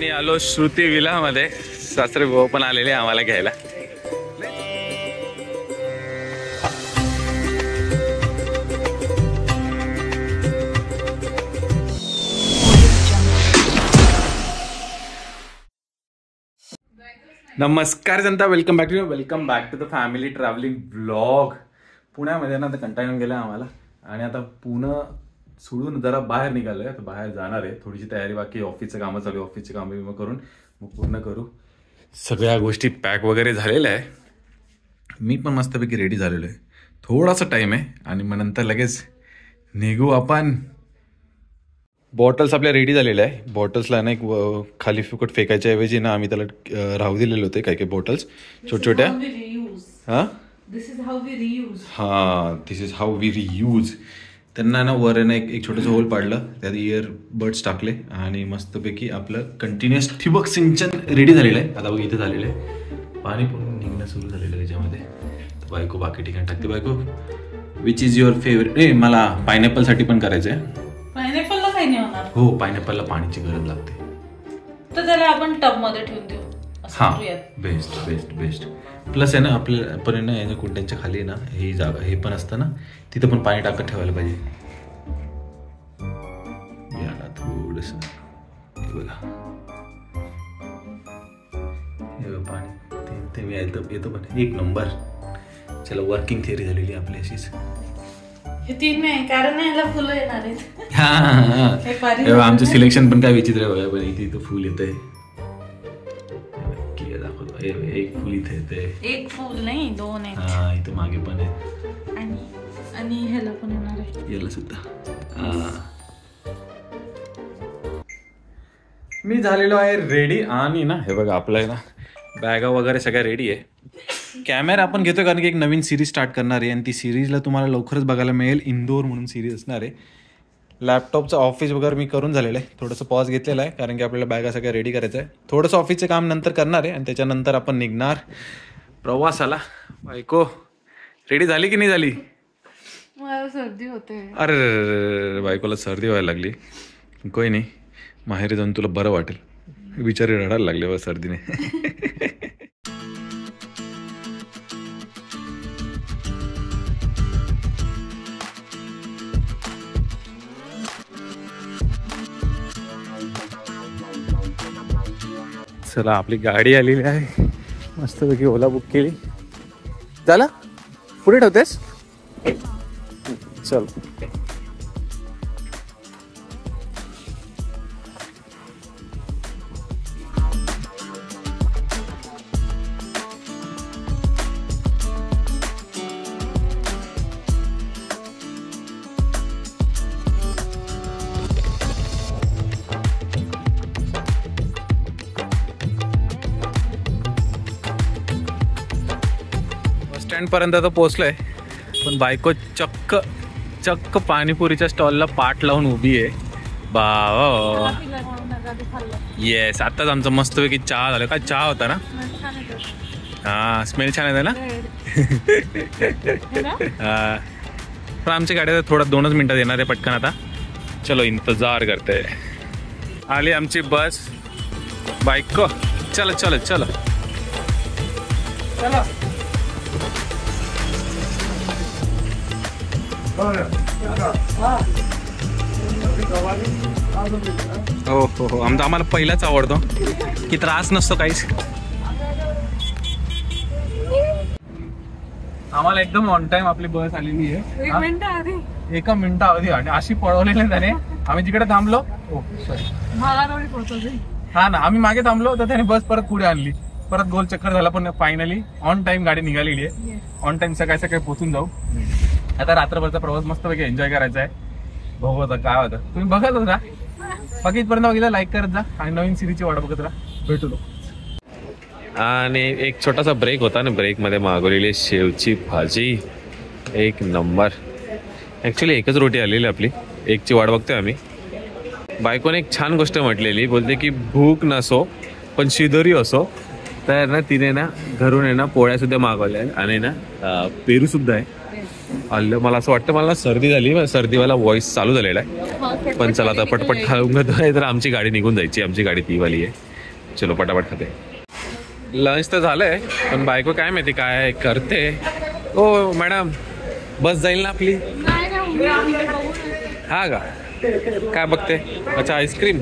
आम्ही आलो श्रुती विलामध्ये. सासरे भाऊ पण आलेले आम्हाला घ्यायला. नमस्कार जनता, welcome back to the family travelling blog. पुण्यामध्ये ना आता कंटाळून गेलं आम्हाला आणि आता पुणे सोडून जरा बाहेर निघालोय. आता बाहेर जाणार आहे. थोडीशी तयारी बाकी, ऑफिसचं कामं चालू, ऑफिसचे कामं बिमं करून मग पूर्ण करू. सगळ्या गोष्टी पॅक वगैरे झालेल्या आहे. मी पण मस्तपैकी रेडी झालेलो आहे. थोडासा टाईम आहे आणि मग नंतर लगेच निघू आपण. बॉटल्स आपल्या रेडी झालेल्या आहे. बॉटल्सला ना एक खाली फुकट फेकायच्या ऐवजी ना आम्ही त्याला राहू दिलेले होते काही काही बॉटल्स छोट्या. हां, दिस इज हाऊ वी रियूज. त्यांना ना वर ना एक छोटंसं होल पाडलं, त्यात इयरबड्स टाकले आणि मस्तपैकी आपलं कंटिन्युअस ठिबक सिंचन रेडी झालेलं आहे. आता बघ इथे झालेलं आहे. पाणी पण निघणं सुरू झालेलं आहे त्याच्यामध्ये. तर बायको बाकी ठिकाणी टाकते. बायको, विच इज युअर फेवरेट? नाही, मला पायनॅपलसाठी पण करायचं आहे. पायनॅपलला काही नाही होणार. हो, पायनॅपलला पाण्याची गरज लागते. तर त्याला आपण टब मध्ये ठेवून देऊ. हां, बेस्ट. प्लस आहे ना आपल्या पण ना याच्या कुंड्यांच्या खाली ना ही जागा हे पण असतं ना, तिथं पण पाणी टाकत ठेवायला पाहिजे. याला थोडस हे बघा, हे पाणी ते मी येतो पण एक नंबर. चला, वर्किंग थिअरी झालेली आपली अशीच. हे 3 मे कारण ह्याला फुलं येणार आहेत. हा, आमचं सिलेक्शन पण काय विचित्र आहे. पण इथे इथं फुल येतंय. एक फुल इथे येते. एक फुल नाही, 2 आहेत. हा, इथे मागे पण आहे आणि ह्याला पण येणार आहे. याला सुद्धा. मी झालेलो आहे रेडी आणि ना हे बघा आपलं आहे ना बॅगा वगैरे सगळ्या रेडी आहे. कॅमेरा आपण घेतोय कारण की एक नवीन सिरीज स्टार्ट करणार आहे आणि ती सिरीजला तुम्हाला लवकरच बघायला मिळेल. इंदोर म्हणून सिरीज असणार आहे. लॅपटॉपचं ऑफिस वगैरे मी करून झालेलं आहे. थोडंसं पॉज घेतलेलं आहे कारण की आपल्याला बॅगा सगळ्या रेडी करायचं आहे. थोडंसं ऑफिसचं काम नंतर करणार आहे आणि त्याच्यानंतर आपण निघणार प्रवासाला. बायको रेडी झाली की नाही झाली? मला सर्दी होते. अरे बायकोला सर्दी व्हायला लागली. कोई नाही, माहेरी जाऊन तुला बरं वाटेल. बिचारी रडायला लागले बा सर्दीने. चला, आपली गाडी आलेली आहे. मस्तपैकी ओला बुक केली. झाला, पुढे ठेवतेस? चल. स्टँड पर्यंत तर पोहोचलोय पण बायको चक्क पाणीपुरीच्या स्टॉलला पाठ लावून उभी आहे. बाबा येस, आताच आमचं मस्तपैकी चहा झालं. काय चहा होता ना? हा, स्मेल छान येते ना. हा, पण आमच्या गाड्या थोडा 2च मिनिटात येणार आहे पटकन. आता चलो, इंतजार करते. आली आमची बस. बायको चलो चलो चलो चलो. हो, आम्हाला पहिलाच आवडतो की त्रास नसतो काहीच. आम्हाला एकदम ऑन टाइम आपली बस आलेली आहे. 1 मिनिटा आधी आणि अशी पळवलेली त्याने. आम्ही जिकडे थांबलो, हा ना, आम्ही मागे थांबलो तर त्याने बस परत पुढे आणली. परत गोल चक्कर झाला पण फायनली ऑन टाइम गाडी निघालेली आहे. ऑन टाइम सकाळी पोहोचून जाऊ. आता रात्रभरचा प्रवास मस्तपैकी एन्जॉय करायचा आहे. बघू आता काय होतं. तुम्ही बघत होता बाकी इथपर्यंत बघितलं, लाईक करत जा आणि नवीन सिरीजची वाट बघत राहा. भेटू. आणि एक छोटासा ब्रेक होता ना, ब्रेकमध्ये मागवलेली शेवची भाजी एक नंबर. ॲक्च्युली एकच रोटी आलेली आपली, एकची वाट बघतोय आम्ही. बायकोने एक छान गोष्ट म्हटलेली, बोलते की भूक नसो पण शिदोरी असो. तर ना तिने ना घरून आहे ना पोळ्यासुद्धा मागवल्या आणि ना पेरूसुद्धा आहे. मला असं वाटतं मला सर्दी झाली, सर्दीवाला व्हॉइस चालू झालेला आहे. पण चला आता पटपट खाऊन घेतोय तर आमची गाडी निघून जायची. आमची गाडी ती वाली आहे. चलो पटापट खाते. लंच तर झालंय पण बायको काय माहिती काय करते. ओ मॅडम बस जाईल ना आपली. हा का काय बघते. अच्छा आईस्क्रीम.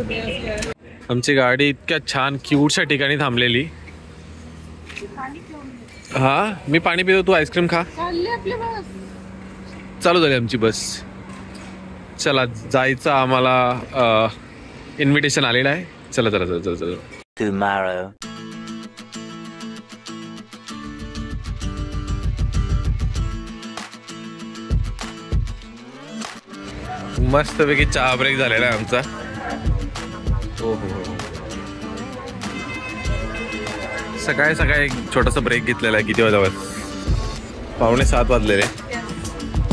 आमची गाडी इतक्या छान क्यूटच्या ठिकाणी थांबलेली. हा मी पाणी पितो तू आईस्क्रीम खा. चालू झाली आमची बस. चला जायचं आम्हाला इन्व्हिटेशन आलेलं आहे. चला चला चला चला चला. Tomorrow. मस्तपैकी चहा ब्रेक झालेला आहे आमचा. हो हो सकाळी सकाळी एक छोटासा ब्रेक घेतलेला आहे. किती वाजता 6:45 वाजलेले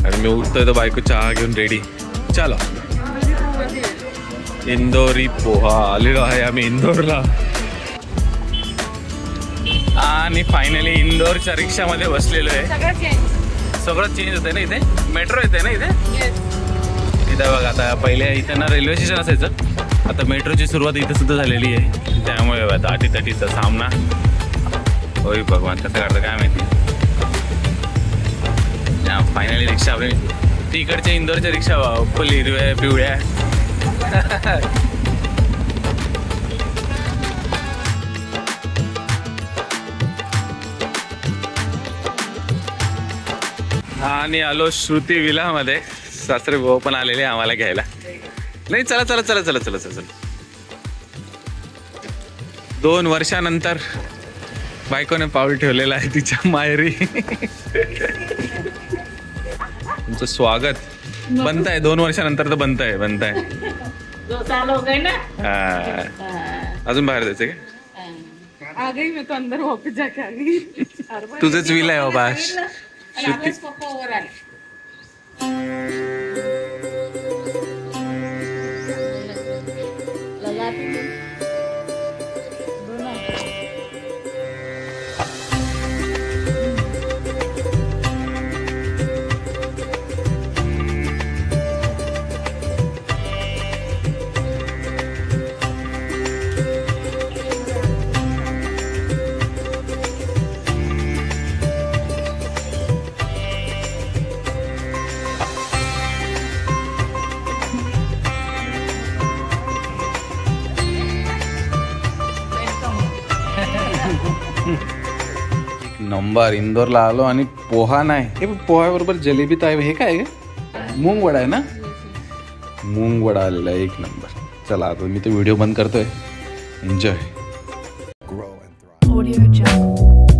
आणि मी उठतोय तर बायको चहा घेऊन रेडी. चलो इंदोरी पोहा आलेलो आहे आम्ही इंदोरला. आणि फायनली इंदोरच्या रिक्षामध्ये बसलेलो आहे. सगळं चेंज होतंय ना इथे. मेट्रो येते ना इथे. इथे बघा आता पहिले इथे ना रेल्वे स्टेशन असायचं. आता मेट्रोची सुरुवात इथे सुद्धा झालेली आहे. त्यामुळे दाटीचा सामना. होय भगवान कसं करतं काय माहिती. फायनली रिक्षा आपली तिकडच्या इंदोरच्या रिक्षा फुल हिरव्या पिवळ्या. आणि आलो श्रुती विलामध्ये. सासरे भाऊ पण आलेले आम्हाला घ्यायला. नाही चला चला चला चला चला चला. 2 वर्षानंतर बायकोने पाऊल ठेवलेलं आहे तिच्या माहेरी. तुमचं स्वागत बनताय. 2 वर्षानंतर तर बनताय. अजून बाहेर जायचं का. तुझंच विल आहे बाबा. नंबर इंदोरला आलो आणि पोहा नाही. हे पोहा बरोबर जलेबी तर आहे. हे काय आहे मूंग वडा आहे ना. मूंग वडा आलेला आहे 1 नंबर. चला आता मी तो व्हिडिओ बंद करतोय. एन्जॉय. Audio Jungle.